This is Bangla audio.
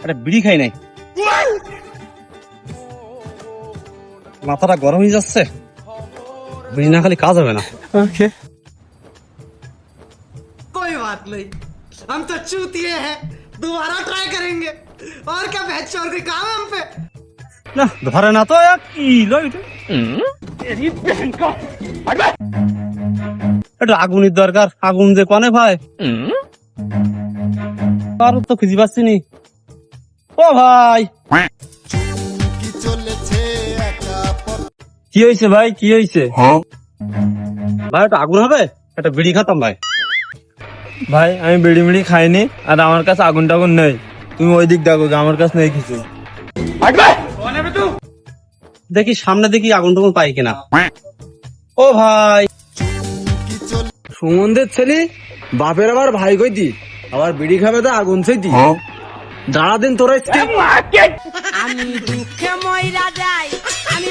একটা বিড়ি খাই নাই, মাথাটা গরম হয়ে যাচ্ছে। বিড়ি না খালি কাজ হবে না। ओके कोई बात नहीं, हम तो चूतिए हैं, दोबारा ट्राई करेंगे। और क्या बहस और कोई काम है हम पे? না ধরে না তো, কি লয় এটা আগুনের দরকার। আগুন যে কনে ভাই, আর তো খুঁজে পাচ্ছি নি। ও ভাই, কি হয়েছে ভাই, কি হয়েছে? ভাই একটা আগুন হবে, একটা বিড়ি খাতাম ভাই। ভাই আমি বিড়ি মিড়ি খাইনি, আর আমার কাছে আগুন টাগুন নেই। তুমি ওই দিক দেখো, আমার কাছে নেই কিছু। দেখি সামনে দেখি আগুন টাগুন পাই কিনা। ও ভাই, সুমনদের ছেলে বাপের আবার ভাই কইতি, আবার বিড়ি খাবে তো আগুন চাইতি। দাঁড়া দিন তোরা আমি দুঃখে মইরা যাই, আমি